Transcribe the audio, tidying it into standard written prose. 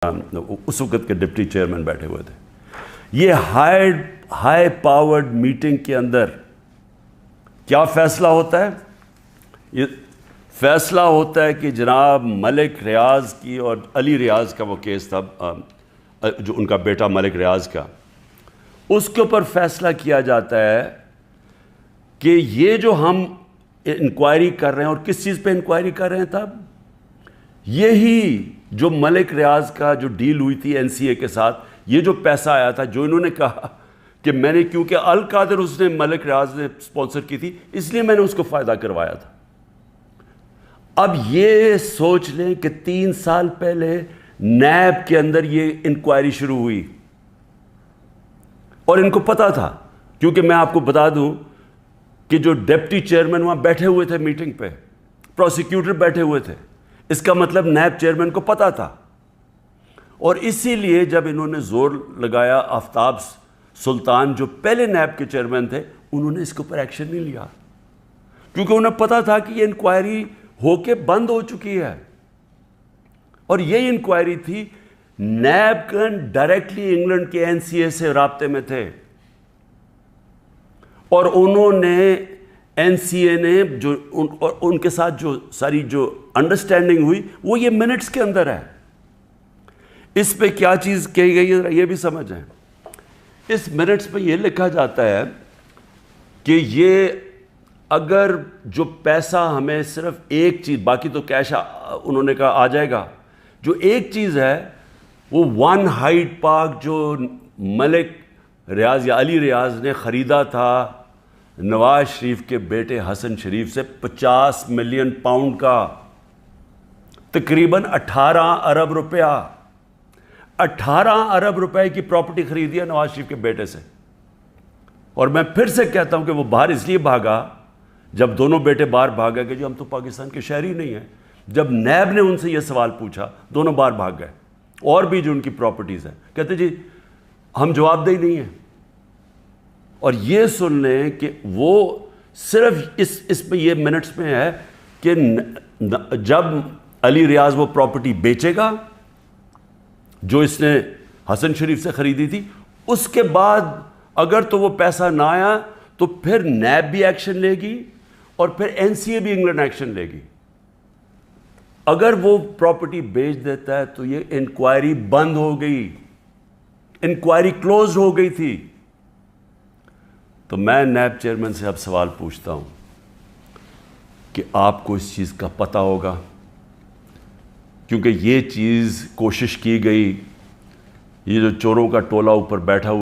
اس وقت کے deputy chairman بیٹھے ہوئے تھے. یہ ہائی پاورڈ میٹنگ کے اندر کیا فیصلہ ہوتا ہے؟ یہ فیصلہ ہوتا ہے کہ جناب ملک ریاض کی اور علی ریاض کا وہ کیس تھا، جو ان کا بیٹا ملک ریاض کا، اس کے اوپر فیصلہ کیا جاتا ہے کہ یہ جو ہم انکوائری کر رہے ہیں، اور کس چیز پہ انکوائری کر رہے ہیں تب؟ یہی جو ملک ریاض کا جو ڈیل ہوئی تھی NCA کے ساتھ، یہ جو پیسہ آیا تھا، جو انہوں نے کہا کہ میں نے، کیونکہ القادر اس نے ملک ریاض نے سپانسر کی تھی، اس لیے میں نے اس کو فائدہ کروایا تھا. اب یہ سوچ لیں کہ 3 سال پہلے نیب کے اندر یہ انکوائری شروع ہوئی، اور ان کو پتا تھا، کیونکہ میں آپ کو بتا دوں کہ جو ڈپٹی چیئرمین وہاں بیٹھے ہوئے تھے میٹنگ پہ، پروسیکیوٹر بیٹھے ہوئے تھے، اس کا مطلب نیب چیئرمین کو پتا تھا. اور اسی لیے جب انہوں نے زور لگایا، آفتاب سلطان جو پہلے نیب کے چیئرمین تھے، انہوں نے اس کے اوپر ایکشن نہیں لیا، کیونکہ انہیں پتا تھا کہ یہ انکوائری ہو کے بند ہو چکی ہے. اور یہ انکوائری تھی، نیب ڈائریکٹلی انگلینڈ کے NCA سے رابطے میں تھے، اور انہوں نے NCA نے جو ان کے ساتھ جو ساری جو انڈرسٹینڈنگ ہوئی، وہ یہ منٹس کے اندر ہے. اس پہ کیا چیز کہی گئی ہے یہ بھی سمجھیں. اس منٹس پہ یہ لکھا جاتا ہے کہ یہ اگر جو پیسہ ہمیں صرف ایک چیز، باقی تو کیش انہوں نے کہا آ جائے گا، جو ایک چیز ہے وہ 1 ہائیڈ پارک جو ملک ریاض یا علی ریاض نے خریدا تھا نواز شریف کے بیٹے حسن شریف سے 50 ملین پاؤنڈ کا، تقریباً 18 ارب روپیہ، 18 ارب روپے کی پراپرٹی خریدی ہے نواز شریف کے بیٹے سے. اور میں پھر سے کہتا ہوں کہ وہ باہر اس لیے بھاگا، جب دونوں بیٹے باہر بھاگا کہ جو ہم تو پاکستان کے شہری نہیں ہیں. جب نیب نے ان سے یہ سوال پوچھا، دونوں باہر بھاگ گئے. اور بھی جو ان کی پراپرٹیز ہیں، کہتے جی ہم جواب دہی نہیں ہیں. اور یہ سن لیں کہ وہ صرف اس پہ یہ منٹس میں ہے کہ جب علی ریاض وہ پراپرٹی بیچے گا جو اس نے حسن شریف سے خریدی تھی، اس کے بعد اگر تو وہ پیسہ نہ آیا تو پھر نیب بھی ایکشن لے گی اور پھر NCA بھی انگلینڈ ایکشن لے گی. اگر وہ پراپرٹی بیچ دیتا ہے تو یہ انکوائری بند ہو گئی، انکوائری کلوز ہو گئی تھی. تو میں نیب چیئرمین سے اب سوال پوچھتا ہوں کہ آپ کو اس چیز کا پتہ ہوگا، کیونکہ یہ چیز کوشش کی گئی، یہ جو چوروں کا ٹولہ اوپر بیٹھا ہوا